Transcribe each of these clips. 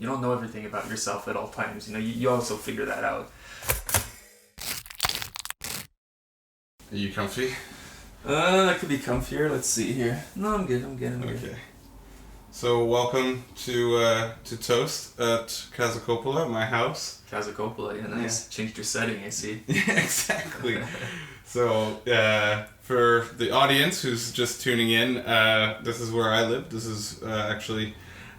you don't know everything about yourself at all times. You know, you also figure that out. Are you comfy? I could be comfier. Let's see here. No, I'm good. I'm good. Okay. So welcome to Toast at Casa Coppola, my house. Casa Coppola, yeah, nice. Yeah. Changed your setting, I see. Yeah, exactly. So for the audience who's just tuning in, this is where I live. This is actually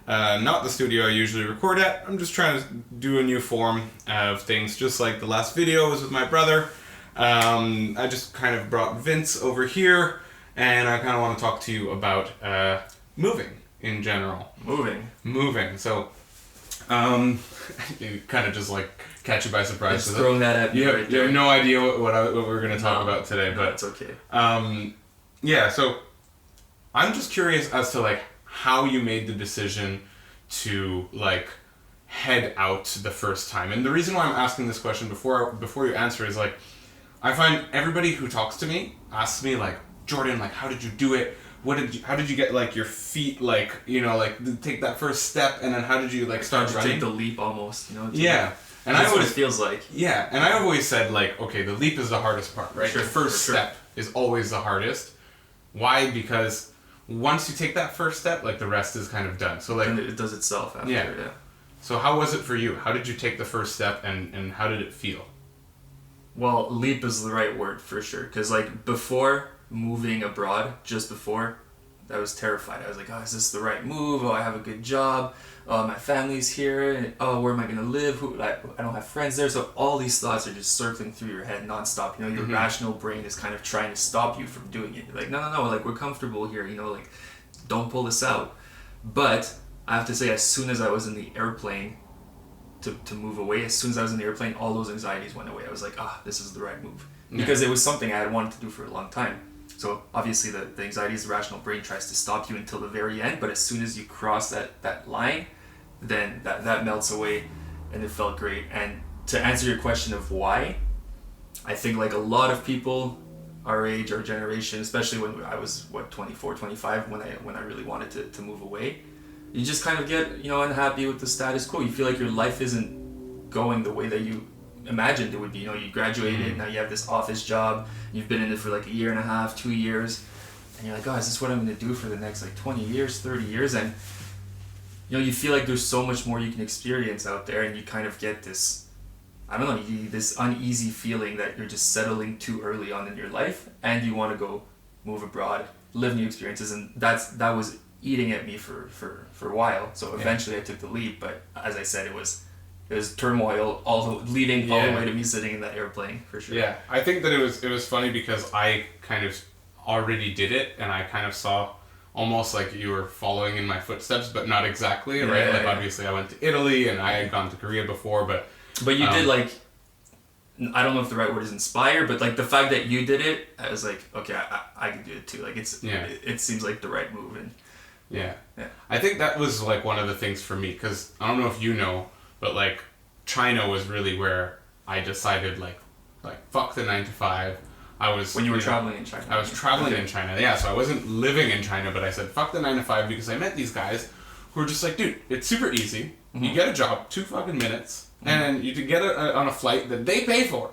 not the studio I usually record at. I'm just trying to do a new form of things, just like the last video was with my brother. I just kind of brought Vince over here, and I kind of want to talk to you about moving in general. Moving. So, you kind of just like catch you by surprise. Just throwing that at me. You have no idea what we're going to talk about today, but it's okay. Yeah. So, I'm just curious as to like how you made the decision to like head out the first time, and the reason why I'm asking this question before you answer is like, I find everybody who talks to me asks me like, Jordan, like, how did you do it? How did you get like your feet, like, you know, like take that first step, and then how did you like start running? Take the leap almost, you know? Yeah. And that's what it feels like. Yeah. And I've always said like, okay, the leap is the hardest part, right? Sure, the first step is always the hardest. Why? Because once you take that first step, like the rest is kind of done. So like, and it does itself after, yeah. So how was it for you? How did you take the first step, and how did it feel? Well, leap is the right word for sure. Because like before moving abroad, just before, I was terrified. I was like, oh, is this the right move? Oh, I have a good job. Oh, my family's here. And, oh, where am I going to live? I don't have friends there. So all these thoughts are just circling through your head nonstop. You know, your rational brain is kind of trying to stop you from doing it. You're like, no, like we're comfortable here. You know, like don't pull this out. But I have to say, as soon as I was in the airplane, to move away, as soon as I was in the airplane, all those anxieties went away. I was like, this is the right move. Because it was something I had wanted to do for a long time. So obviously the anxieties, the rational brain tries to stop you until the very end, but as soon as you cross that line, then that melts away, and it felt great. And to answer your question of why, I think like a lot of people our age, our generation, especially when I was 24, 25, when I really wanted to move away, you just kind of get, unhappy with the status quo. You feel like your life isn't going the way that you imagined it would be. You graduated, now you have this office job, you've been in it for like a year and a half, 2 years, and you're like, is this what I'm going to do for the next like 20 years, 30 years? And you feel like there's so much more you can experience out there, and you kind of get this, this uneasy feeling that you're just settling too early on in your life, and you want to go move abroad, live new experiences, and that was eating at me for a while. So eventually I took the leap, but as I said, it was turmoil leading all the way to me sitting in that airplane, for sure. Yeah, I think that it was funny because I kind of already did it, and I kind of saw almost like you were following in my footsteps, but not exactly, right? Like obviously I went to Italy and I had gone to Korea before, but you did like, I don't know if the right word is inspire, but like the fact that you did it, I was like, okay, I can do it too. Like it seems like the right move. And yeah. I think that was like one of the things for me, because I don't know if you know, but like China was really where I decided like fuck the 9 to 5. When you were traveling in China. I was traveling in China, yeah. So I wasn't living in China, but I said fuck the 9 to 5 because I met these guys who were just like, dude, it's super easy. Mm-hmm. You get a job, 2 fucking minutes, mm-hmm. and then you can get on a flight that they pay for,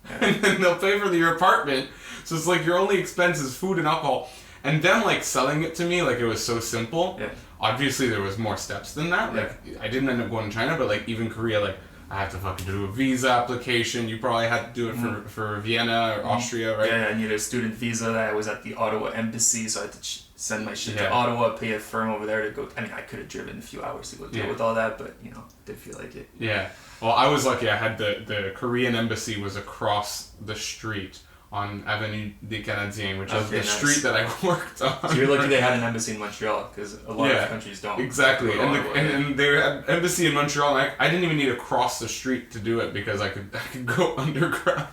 and then they'll pay for your apartment. So it's like your only expense is food and alcohol. And them like selling it to me like it was so simple. Yeah. Obviously there was more steps than that. Like I didn't end up going to China, but like even Korea, like I had to fucking do a visa application. You probably had to do it for Vienna or Austria, right? Yeah, I needed a student visa. I was at the Ottawa embassy, so I had to send my shit to Ottawa, pay a firm over there to go. I mean, I could have driven a few hours to go deal with all that, but didn't feel like it. Yeah. Well, I was lucky. I had the Korean embassy was across the street on Avenue des Canadiens, which is the street that I worked on. So you're lucky they had an embassy in Montreal, because a lot of countries don't. Exactly, and they had embassy in Montreal, and I didn't even need to cross the street to do it because I could go underground.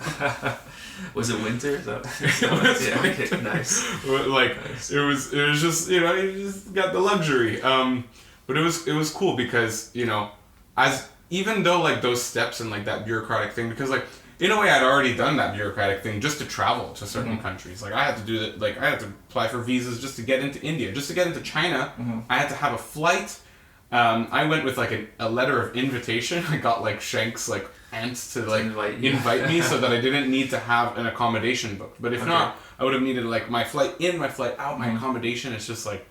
Was it winter? It was winter. Okay, nice. Nice. It was just you just got the luxury. But it was cool because even though like those steps and like that bureaucratic thing, because like. In a way, I'd already done that bureaucratic thing just to travel to certain countries. Like I had to do that. Like I had to apply for visas just to get into India, just to get into China. I had to have a flight. I went with like a letter of invitation. I got like Shank's like aunts to like invite me so that I didn't need to have an accommodation booked. But if not, I would have needed like my flight in, my flight out, my accommodation. It's just like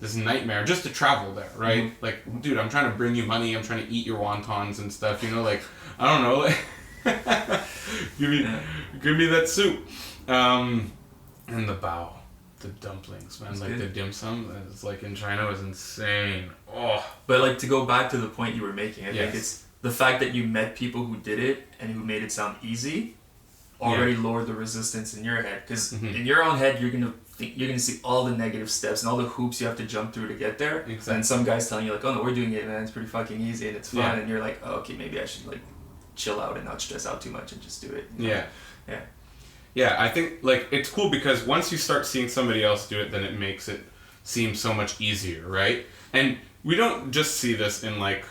this nightmare just to travel there, right? Like, dude, I'm trying to bring you money. I'm trying to eat your wontons and stuff. You know, like I don't know, like give me that soup. And the bao. The dumplings, man, like the dim sum, it's like in China was insane. Oh, but like to go back to the point you were making, I think it's the fact that you met people who did it and who made it sound easy, already lowered the resistance in your head. Because in your own head, you're gonna see all the negative steps and all the hoops you have to jump through to get there. Exactly. And some guys telling you like, oh no, we're doing it, man. It's pretty fucking easy and it's fun. And you're like, oh, okay, maybe I should like chill out and not stress out too much and just do it. You know? Yeah. Yeah, I think like it's cool because once you start seeing somebody else do it, then it makes it seem so much easier, right? And we don't just see this in like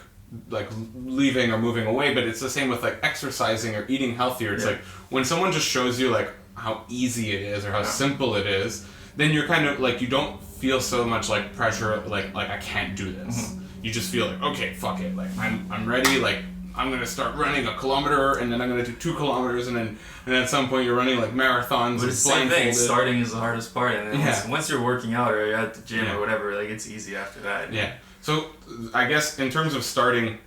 leaving or moving away, but it's the same with like exercising or eating healthier. It's like when someone just shows you like how easy it is or how simple it is, then you're kind of like you don't feel so much like pressure like I can't do this. You just feel like okay, fuck it, like I'm ready, like I'm gonna start running a kilometer, and then I'm gonna do 2 kilometers, and then at some point you're running like marathons. But it's the same thing. Starting is the hardest part, and then once you're working out or you're at the gym or whatever, like it's easy after that. Yeah. So I guess in terms of starting,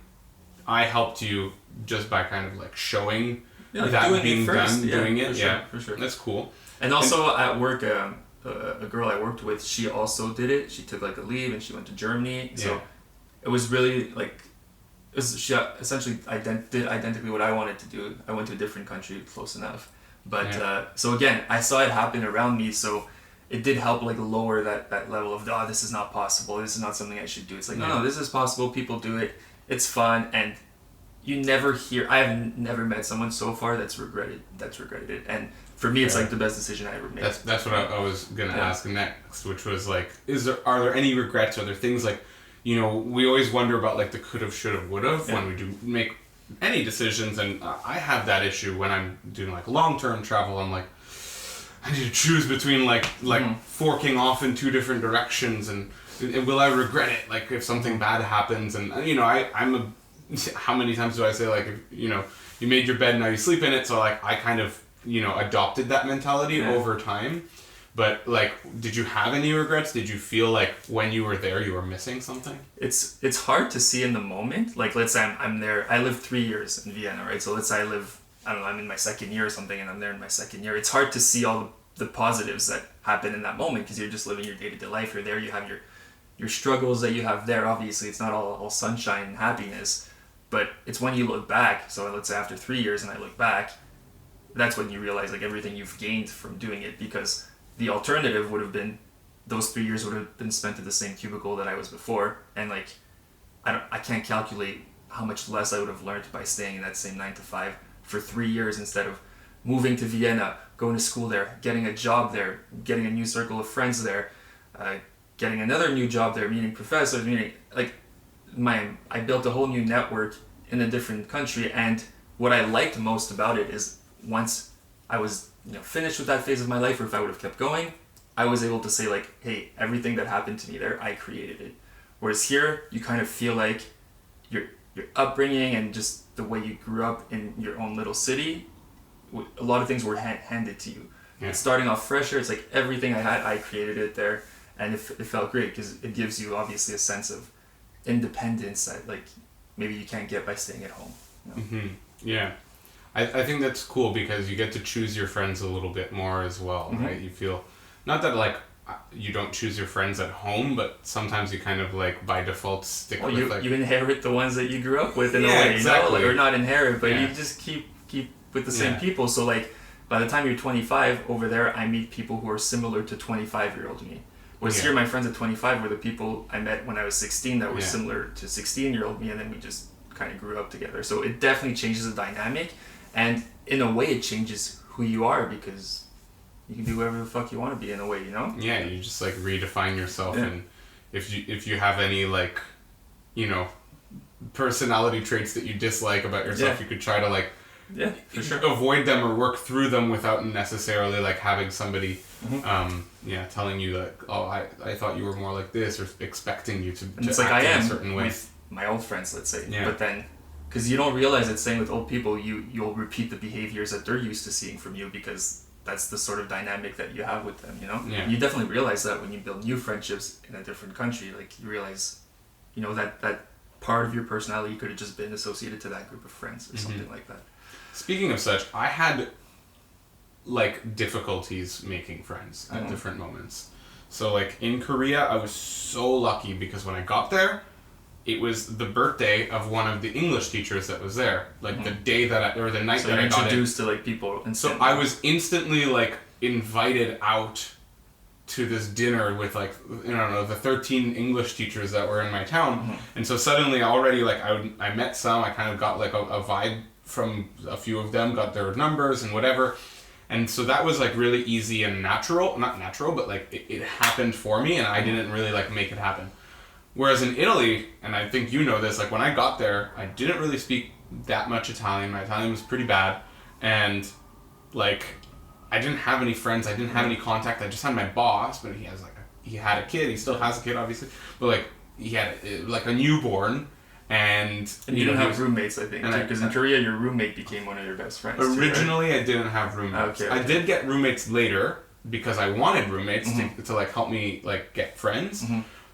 I helped you just by kind of like showing that being done, doing it. For sure. That's cool. And also at work, a girl I worked with, she also did it. She took like a leave and she went to Germany. So it was really like. She essentially did identically what I wanted to do. I went to a different country, close enough. But so again, I saw it happen around me, so it did help like lower that level of this is not possible. This is not something I should do. It's like no, this is possible. People do it. It's fun, and you never hear. I have never met someone so far that's regretted it. And for me, it's like the best decision I ever made. That's what I was gonna ask next, which was like, are there any regrets? Are there things like, you know, we always wonder about like the could've, should've, would've when we do make any decisions, and I have that issue when I'm doing like long-term travel. I'm like, I need to choose between like forking off in 2 different directions, and will I regret it? Like if something bad happens, and you know, how many times do I say like, if, you know, you made your bed, now you sleep in it. So like I kind of, you know, adopted that mentality over time. But like, did you have any regrets? Did you feel like when you were there, you were missing something? It's hard to see in the moment. Like, let's say I'm there. I lived 3 years in Vienna, right? So let's say I'm in my 2nd year or something, and I'm there in my 2nd year. It's hard to see all the positives that happen in that moment because you're just living your day-to-day life. You're there. You have your struggles that you have there. Obviously, it's not all sunshine and happiness, but it's when you look back. So let's say after 3 years, and I look back, that's when you realize like everything you've gained from doing it, because the alternative would have been those 3 years would have been spent in the same cubicle that I was before, and like I can't calculate how much less I would have learned by staying in that same 9 to 5 for 3 years instead of moving to Vienna, going to school there, getting a job there, getting a new circle of friends there, getting another new job there, meeting professors, I built a whole new network in a different country. And what I liked most about it is once I was finished with that phase of my life, or if I would have kept going, I was able to say like, hey, everything that happened to me there, I created it. Whereas here, you kind of feel like your upbringing and just the way you grew up in your own little city, a lot of things were handed to you. Yeah. Starting off fresher, it's like everything I had, I created it there, and it felt great because it gives you obviously a sense of independence that like maybe you can't get by staying at home. Mm-hmm. Yeah. I think that's cool because you get to choose your friends a little bit more as well, right? You feel, not that like you don't choose your friends at home, but sometimes you kind of like by default stick with like... you inherit the ones that you grew up with in a way, exactly. Or not inherit, but you just keep with the same people. So like by the time you're 25 over there, I meet people who are similar to 25-year-old me. Whereas here, my friends at 25 were the people I met when I was 16 that were similar to 16-year-old me, and then we just kind of grew up together. So it definitely changes the dynamic. And in a way, it changes who you are because you can do whatever the fuck you want to be in a way, Yeah, you just like redefine yourself, and if you have any like, personality traits that you dislike about yourself, you could try to like for sure avoid them or work through them without necessarily like having somebody telling you that, oh, I thought you were more like this, or expecting you to it's act like I in am a certain way. my old friends, let's say. Yeah. But then, because you don't realize that saying with old people, you'll repeat the behaviors that they're used to seeing from you because that's the sort of dynamic that you have with them, you know? Yeah. You definitely realize that when you build new friendships in a different country, like you realize, you know, that part of your personality could have just been associated to that group of friends or something like that. Speaking of such, I had like difficulties making friends at different moments. So like in Korea, I was so lucky because when I got there, it was the birthday of one of the English teachers that was there. Like the day that or the night So that I got introduced to like people instantly. So I was instantly like invited out to this dinner with like, I don't know, the 13 English teachers that were in my town. And so suddenly already like I met some, I kind of got like a vibe from a few of them, got their numbers and whatever. And so that was like really easy and natural, not natural, but like it happened for me and I didn't really like make it happen. Whereas in Italy, and I think you know this, like when I got there, I didn't really speak that much Italian. My Italian was pretty bad. And like, I didn't have any friends. I didn't have any contact. I just had my boss, but he had a kid. He still has a kid, obviously. But like, he had like a newborn. And you didn't have roommates, I think, because in Korea, your roommate became one of your best friends. Originally, too, right? I didn't have roommates. Okay. I did get roommates later because I wanted roommates to like help me like get friends.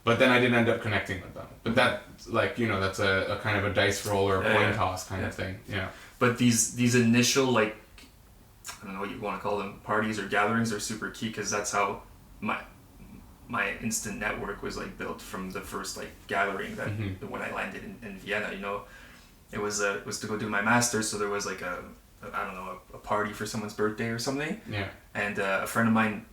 But then I didn't end up connecting with them. But that, like, you know, that's a kind of a dice roll or a coin toss kind of thing. Yeah. But these initial, like, I don't know what you want to call them, parties or gatherings are super key because that's how my instant network was, like, built from the first, like, gathering that when I landed in Vienna, you know. It was to go do my master's, so there was, like, a party for someone's birthday or something. Yeah. And a friend of mine,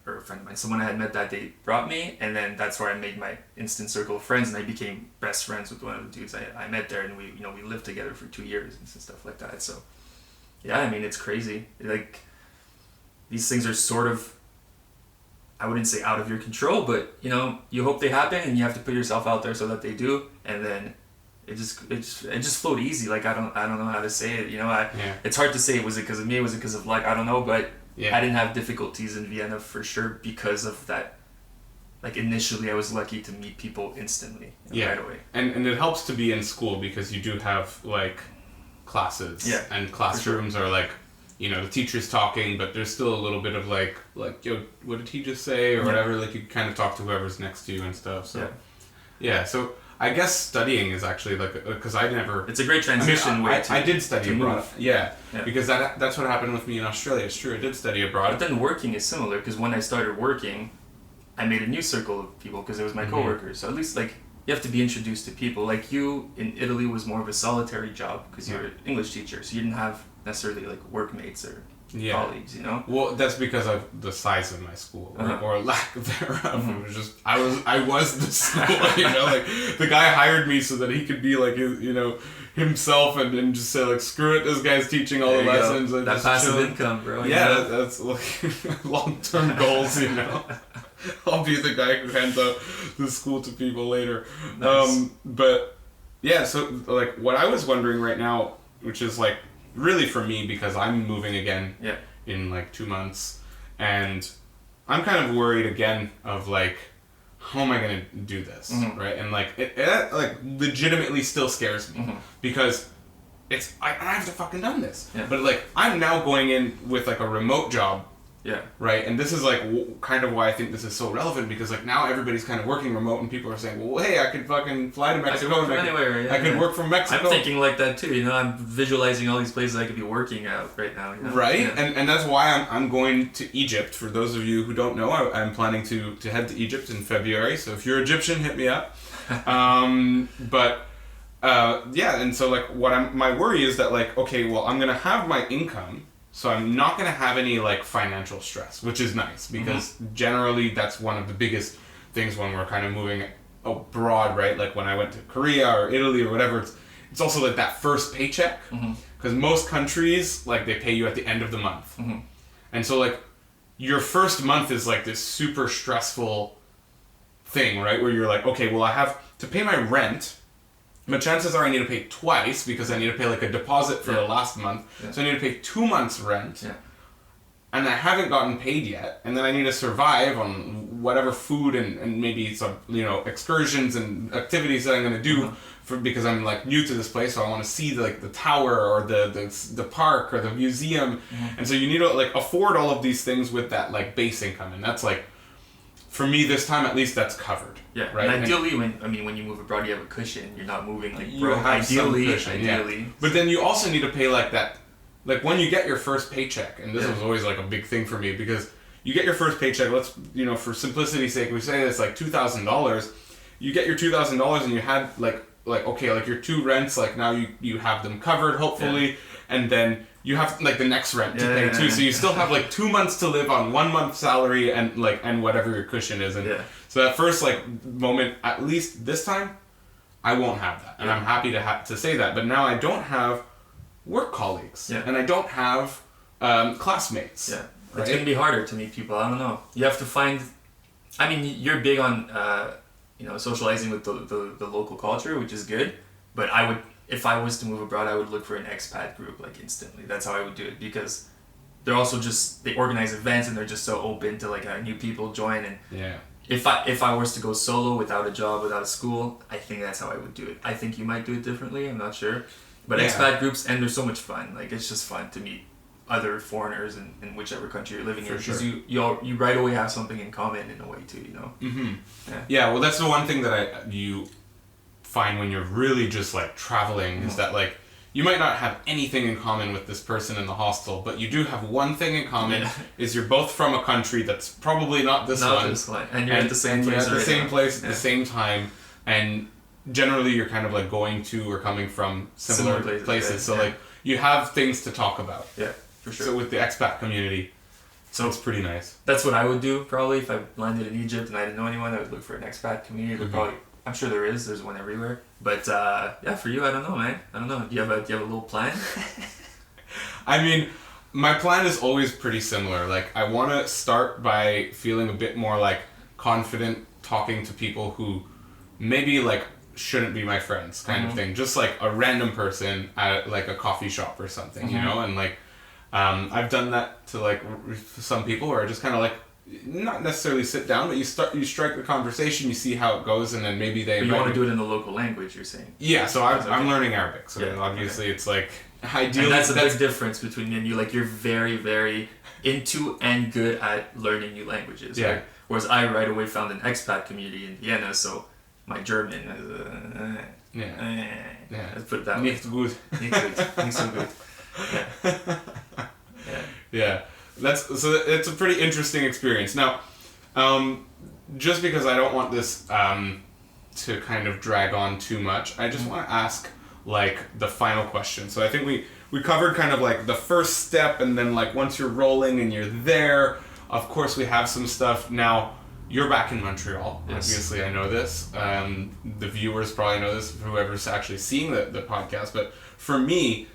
someone I had met that day brought me, and then that's where I made my instant circle of friends, and I became best friends with one of the dudes I met there, and we lived together for 2 years and stuff like that. So, yeah, I mean, it's crazy. Like, these things are sort of, I wouldn't say out of your control, but, you know, you hope they happen, and you have to put yourself out there so that they do, and then it just flowed easy. Like, I don't know how to say it, you know. It's hard to say, was it because of me, was it because of luck, I don't know, but I didn't have difficulties in Vienna for sure because of that. Like, initially I was lucky to meet people instantly, right away. And it helps to be in school because you do have like classes and classrooms are like, you know, the teacher's talking, but there's still a little bit of like yo, what did he just say or whatever, like you kind of talk to whoever's next to you and stuff. So so I guess studying is actually like, because I never... It's a great transition way I did study abroad. Because that's what happened with me in Australia. It's true, I did study abroad. But then working is similar, because when I started working, I made a new circle of people, because it was my coworkers. So at least, like, you have to be introduced to people. Like, you in Italy was more of a solitary job, because you're an English teacher, so you didn't have necessarily, like, workmates or colleagues, you know? Well, that's because of the size of my school, or lack thereof. It was just, I was the school, you know? Like, the guy hired me so that he could be, like, you know, himself and just say, like, screw it, this guy's teaching all the lessons. And that passive income, bro. Yeah, that's like, long-term goals, you know? I'll be the guy who hands out the school to people later. Nice. But, yeah, so, like, what I was wondering right now, which is, like, really for me, because I'm moving again in like 2 months, and I'm kind of worried again of like, how am I gonna do this, right? And like it like legitimately still scares me because it's I haven't fucking done this, but like I'm now going in with like a remote job. Yeah. Right, and this is like kind of why I think this is so relevant, because like now everybody's kind of working remote, and people are saying, "Well, hey, I could fucking fly to Mexico. I could work from Mexico." I'm thinking like that too. You know, I'm visualizing all these places I could be working out right now. You know? Right, and that's why I'm going to Egypt. For those of you who don't know, I'm planning to head to Egypt in February. So if you're Egyptian, hit me up. And so like my worry is that like, okay, well, I'm gonna have my income. So I'm not going to have any, like, financial stress, which is nice, because generally that's one of the biggest things when we're kind of moving abroad, right? Like, when I went to Korea or Italy or whatever, it's also, like, that first paycheck, because most countries, like, they pay you at the end of the month. And so, like, your first month is, like, this super stressful thing, right? Where you're like, okay, well, I have to pay my rent, but chances are I need to pay twice, because I need to pay like a deposit for the last month. So I need to pay 2 months rent. And I haven't gotten paid yet. And then I need to survive on whatever food and maybe some, you know, excursions and activities that I'm going to do because I'm like new to this place, so I want to see like the tower or the park or the museum. And so you need to like afford all of these things with that like base income, and that's like, for me this time at least, that's covered. Yeah, right. And ideally, when you move abroad, you have a cushion. You're not moving like You broke. have some Ideally, cushion, yeah. But then you also need to pay like that, like when you get your first paycheck, and this was always like a big thing for me, because you get your first paycheck. Let's, you know, for simplicity's sake, we say it's like $2,000. You get your $2,000, and you had like okay, like your 2 rents, like now you have them covered hopefully, and then you have like the next rent to pay too. So you still have like 2 months to live on 1 month's salary and whatever your cushion is. And so that first like moment, at least this time, I won't have that, and I'm happy to say that. But now I don't have work colleagues, and I don't have classmates. Yeah, right? It's gonna be harder to meet people. I don't know. You have to find. I mean, you're big on you know, socializing with the local culture, which is good. But I would, if I was to move abroad, I would look for an expat group like instantly. That's how I would do it, because they're also just, they organize events and they're just so open to like new people join. And if I was to go solo without a job, without a school, I think that's how I would do it. I think you might do it differently. I'm not sure. But expat groups, and they're so much fun. Like, it's just fun to meet other foreigners in whichever country you're living in, because you right away have something in common in a way too, you know. Yeah, well, that's the one thing that you find when you're really just like traveling, is that like you might not have anything in common with this person in the hostel, but you do have one thing in common, is you're both from a country that's probably not this one, and you're at the same place, at the same place at the same time, and generally you're kind of like going to or coming from similar places, so like you have things to talk about. Yeah. For sure. So with the expat community, so it's pretty nice. That's what I would do probably if I landed in Egypt and I didn't know anyone. I would look for an expat community. Probably, I'm sure there's one everywhere. But yeah, for you, I don't know, man. I don't know. Do you have a little plan? I mean, my plan is always pretty similar. Like, I want to start by feeling a bit more like confident talking to people who maybe like shouldn't be my friends, kind of thing. Just like a random person at like a coffee shop or something, you know, and like. I've done that to like some people where I just kind of like, not necessarily sit down, but you strike the conversation, you see how it goes, and then maybe they. But you want to do it in the local language, you're saying? Yeah, so I'm learning Arabic, so obviously it's like ideally. And that's a big difference between me and you. Like, you're very, very into and good at learning new languages. Yeah. Right? Whereas I right away found an expat community in Vienna, so my German. Let's put it that way. Nicht gut. Nicht so good. Yeah, it's a pretty interesting experience. Now, just because I don't want this to kind of drag on too much, I just want to ask like the final question. So I think we covered kind of like the first step, and then like once you're rolling and you're there, of course we have some stuff. Now you're back in Montreal. Yes. Obviously, I know this. The viewers probably know this, whoever's actually seeing the podcast. But for me,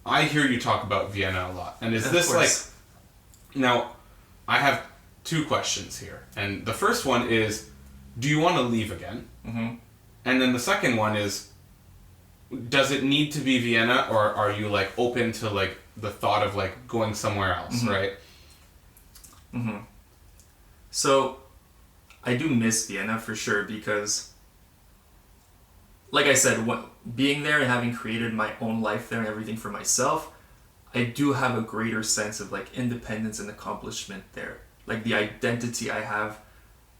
I hear you talk about Vienna a lot. And is this like... Now, I have 2 questions here. And the first one is, do you want to leave again? And then the second one is, does it need to be Vienna, or are you like open to like the thought of like going somewhere else, right? So, I do miss Vienna for sure, because... Like I said, being there and having created my own life there and everything for myself, I do have a greater sense of like independence and accomplishment there. Like the identity I have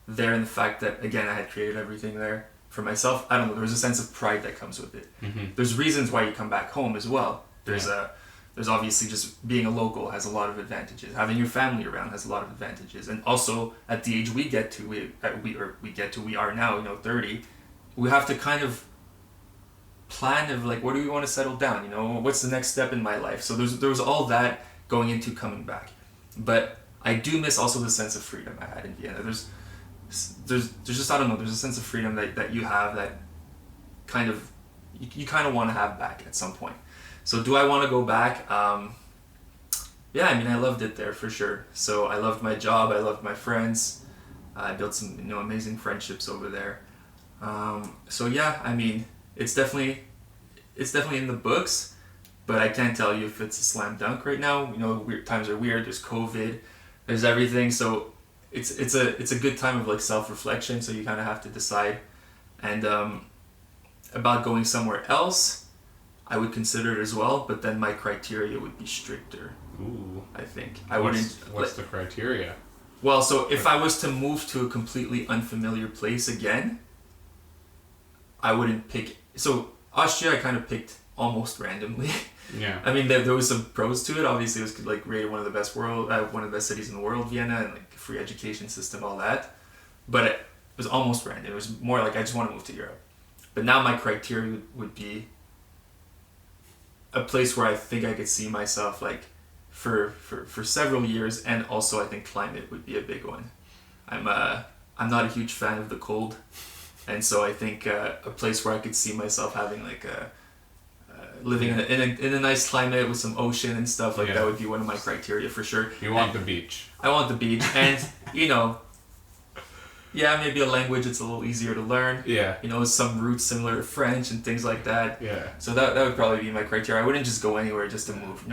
there, and the fact that, again, I had created everything there for myself. I don't know, there's a sense of pride that comes with it. There's reasons why you come back home as well. There's obviously just being a local has a lot of advantages. Having your family around has a lot of advantages. And also at the age we are now, you know, 30, we have to kind of plan of like, where do we want to settle down, you know, what's the next step in my life. So there was all that going into coming back, but I do miss also the sense of freedom I had in Vienna. There's just, I don't know, there's a sense of freedom that you have that kind of you kind of want to have back at some point. So do I want to go back? Yeah, I mean, I loved it there for sure. So I loved my job, I loved my friends, I built some, you know, amazing friendships over there. So yeah, I mean, it's definitely in the books, but I can't tell you if it's a slam dunk right now. You know, times are weird. There's COVID, there's everything. So it's a good time of like self-reflection, so you kind of have to decide. And about going somewhere else, I would consider it as well, but then my criteria would be stricter. Ooh. I think What's the criteria? Well, so if I was to move to a completely unfamiliar place again, I wouldn't pick. So Austria, I kind of picked almost randomly. Yeah. I mean, there was some pros to it. Obviously, it was like rated one of the best cities in the world, Vienna, and like free education system, all that. But it was almost random. It was more like I just want to move to Europe. But now my criteria would be a place where I think I could see myself like for several years, and also I think climate would be a big one. I'm not a huge fan of the cold, and so I think a place where I could see myself having like living in a nice climate with some ocean and stuff like that would be one of my criteria for sure. You want the beach. I want the beach, and maybe a language it's a little easier to learn. Yeah. Some roots similar to French and things like that. Yeah. So that would probably be my criteria. I wouldn't just go anywhere just to move,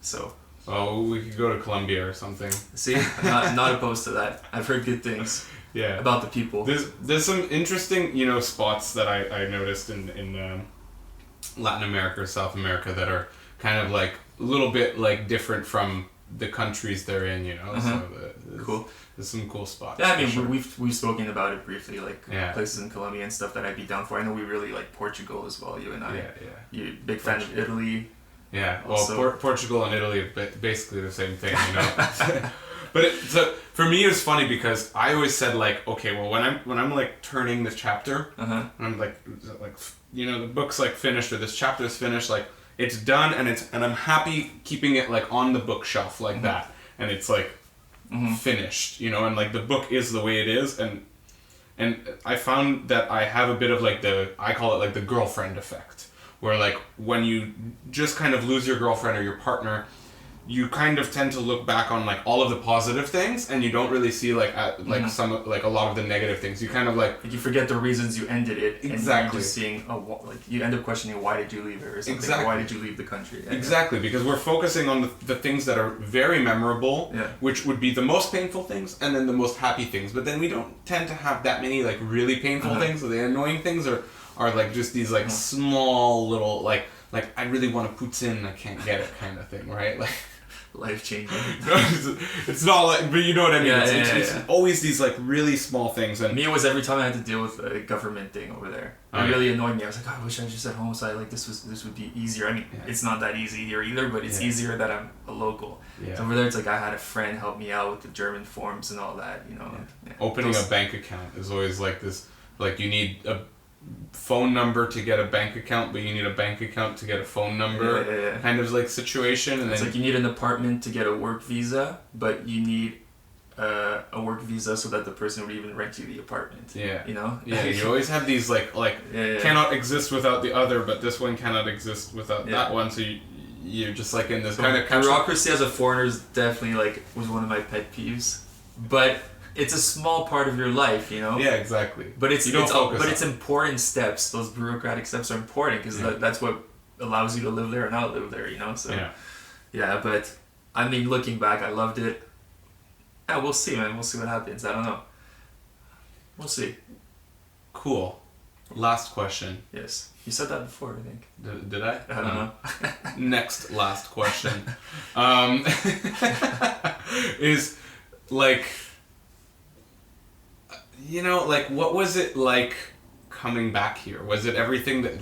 So. Oh, we could go to Colombia or something. See, I'm not opposed to that. I've heard good things. Yeah. About the people. There's some interesting spots that I noticed in Latin America or South America that are kind of like a little bit like different from the countries they're in. So cool. There's some cool spots. Yeah, I mean we've spoken about it briefly, like places in Colombia and stuff that I'd be down for. I know we really like Portugal as well. You and I. Yeah. You're a big fan of Italy. Yeah. Well, Portugal and Italy are basically the same thing. But for me, it was funny because I always said like, okay, well, when I'm like turning this chapter, and I'm like the book's like finished or this chapter's finished, like it's done and I'm happy keeping it like on the bookshelf like that, and it's like finished, and like the book is the way it is, and I found that I have a bit of like I call it like the girlfriend effect, where like when you just kind of lose your girlfriend or your partner, you kind of tend to look back on like all of the positive things, and you don't really see like some like a lot of the negative things. You kind of like you forget the reasons you ended it. Exactly. And you're just seeing you end up questioning why did you leave it or something. Exactly. Or why did you leave the country? Exactly, because we're focusing on the things that are very memorable, which would be the most painful things, and then the most happy things. But then we don't tend to have that many like really painful things. So the annoying things are like just these like small little like I really want to put in, I can't get it kind of thing, right? Like. Life changing. It's not like, but you know what I mean. Yeah, it's always these like really small things. And me, it was every time I had to deal with a government thing over there. It really annoyed me. I was like, I wish I was just at home, so this would be easier. I mean, it's not that easy here either, but it's easier that I'm a local. Yeah. So over there, it's like I had a friend help me out with the German forms and all that. Opening a bank account is always like this. Like you need a phone number to get a bank account, but you need a bank account to get a phone number kind of like situation. And it's then like you need an apartment to get a work visa, but you need a work visa so that the person would even rent you the apartment. Yeah. You always have these cannot exist without the other, but this one cannot exist without that one, so you're just like in this kind of bureaucracy as a foreigner is definitely was one of my pet peeves, but it's a small part of your life, Yeah, exactly. But it's important steps. Those bureaucratic steps are important because that's what allows you to live there or not live there, So but I mean, looking back, I loved it. Yeah, we'll see, man. We'll see what happens. I don't know. We'll see. Cool. Last question. Yes, you said that before, I think. Did I? I don't know. Next last question. Is like. What was it like coming back here? Was it everything that,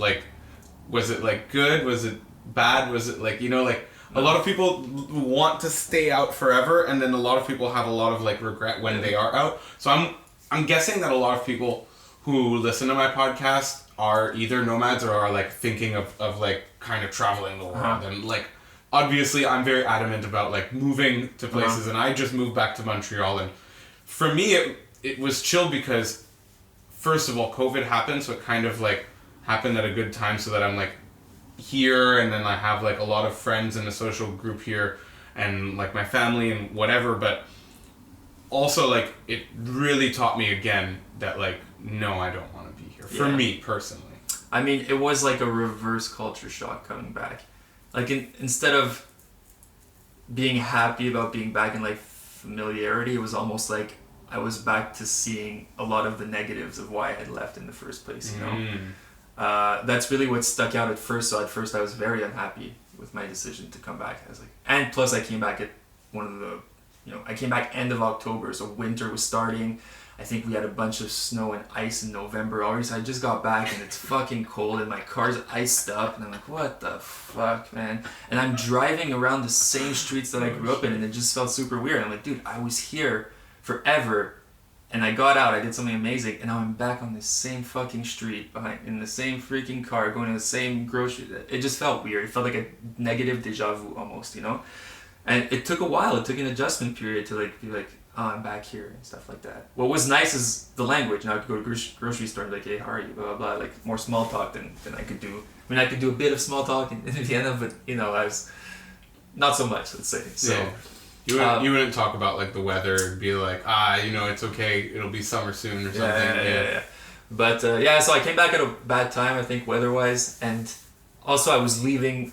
was it, good? Was it bad? Was it, a lot of people want to stay out forever, and then a lot of people have a lot of, regret when they are out. So I'm guessing that a lot of people who listen to my podcast are either nomads or are, thinking of kind of traveling the world. And, obviously, I'm very adamant about, moving to places, and I just moved back to Montreal, and for me, it was chill because, first of all, COVID happened, so it kind of happened at a good time so that I'm here, and then I have a lot of friends in the social group here, and my family and whatever, but also it really taught me again that no, I don't want to be here, for me personally. I mean, it was a reverse culture shock coming back. Instead of being happy about being back and familiarity. It was almost like I was back to seeing a lot of the negatives of why I had left in the first place, you know? That's really what stuck out at first. So at first I was very unhappy with my decision to come back. I was like, and plus I came back at I came back end of October, so winter was starting. I think we had a bunch of snow and ice in November already, so I just got back and it's fucking cold and my car's iced up and I'm like, what the fuck, man? And I'm driving around the same streets that I grew up in and it just felt super weird. I'm like, dude, I was here forever and I got out, I did something amazing, and now I'm back on the same fucking street, in the same freaking car, going to the same grocery. It just felt weird. It felt like a negative deja vu almost, you know? And it took a while. It took an adjustment period to like be like, oh, I'm back here and stuff like that. What was nice is the language. Now I could go to grocery store and be like, hey, how are you? Blah, blah, blah. Like more small talk than I could do. I mean, I could do a bit of small talk in Vienna, but you know, I was not so much, let's say. So you wouldn't talk about like the weather and be like, it's okay, it'll be summer soon or something. Yeah. But so I came back at a bad time, I think, weather-wise, and also I was leaving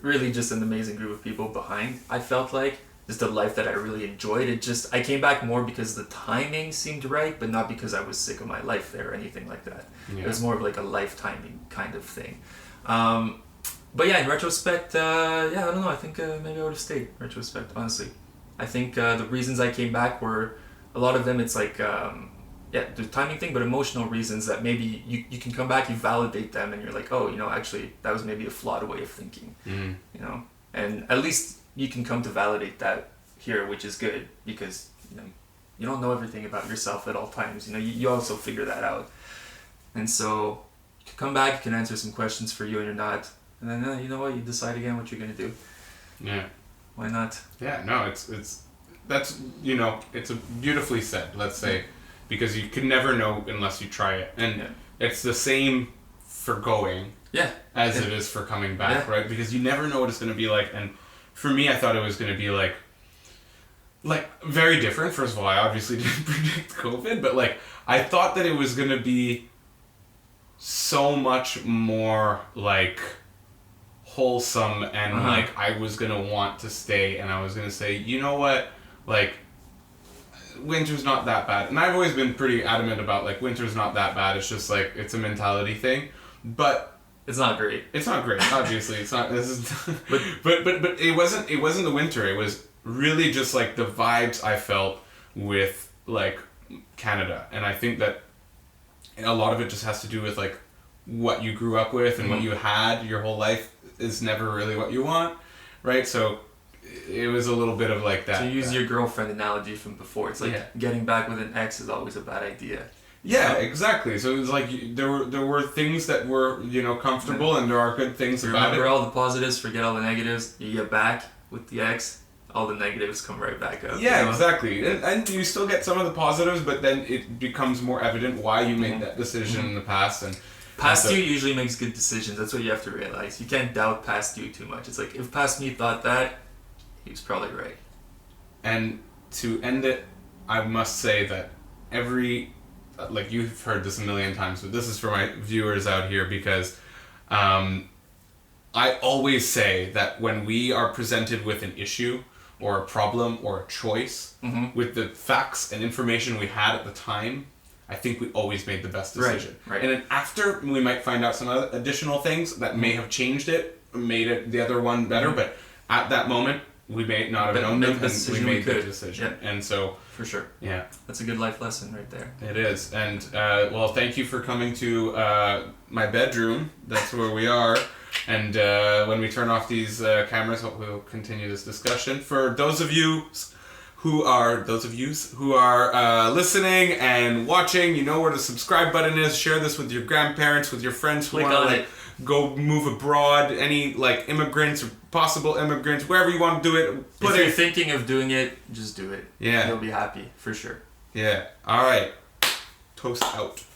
really just an amazing group of people behind. I felt like just a life that I really enjoyed. I came back more because the timing seemed right, but not because I was sick of my life there or anything like that. Yeah. It was more of like a life timing kind of thing. But yeah, in retrospect, I don't know. I think maybe I would have stayed. In retrospect, honestly, I think the reasons I came back were a lot of them. It's like the timing thing, but emotional reasons that maybe you can come back, you validate them, and you're like, oh, actually that was maybe a flawed way of thinking, and at least you can come to validate that here, which is good because you don't know everything about yourself at all times. You also figure that out, and so you can come back, you can answer some questions for you and you're not, and then you know what, you decide again what you're gonna do. Yeah. Why not? Yeah. No. It's it's a beautifully said. Let's say. Because you can never know unless you try it. And it's the same for going as it is for coming back, right? Because you never know what it's going to be like. And for me, I thought it was going to be like very different. First of all, I obviously didn't predict COVID, but like I thought that it was going to be so much more like wholesome and like I was going to want to stay and I was going to say, you know what, like winter's not that bad. And I've always been pretty adamant about like winter's not that bad. It's just like it's a mentality thing. But it's not great. It's not great. Obviously, it's not. This is. but it wasn't. It wasn't the winter. It was really just like the vibes I felt with like Canada, and I think that a lot of it just has to do with like what you grew up with and what you had your whole life is never really what you want, right? So. It was a little bit of like that. To use your girlfriend analogy from before, it's like getting back with an ex is always a bad idea. Yeah, exactly. So it was like there were things that were comfortable, and there are good things about it. Remember all the positives, forget all the negatives. You get back with the ex, all the negatives come right back up. Yeah, exactly. And you still get some of the positives, but then it becomes more evident why you made that decision in the past. And past you usually makes good decisions. That's what you have to realize. You can't doubt past you too much. It's like if past me thought that, he was probably right. And to end it, I must say that like you've heard this a million times, but this is for my viewers out here because I always say that when we are presented with an issue or a problem or a choice, with the facts and information we had at the time, I think we always made the best decision. Right. And then after, we might find out some other additional things that may have changed it, made it the other one better, but at that moment, we may not have known them, and we made the decision. Yeah. And so... For sure. Yeah. That's a good life lesson right there. It is. And, thank you for coming to my bedroom. That's where we are. And when we turn off these cameras, hopefully we'll continue this discussion. For those of you who are listening and watching, you know where the subscribe button is. Share this with your grandparents, with your friends who want to go move abroad, any like immigrants or possible immigrants, wherever you want to do it. If you're thinking of doing it, just do it. Yeah. You'll be happy, for sure. Yeah. All right. Toast out.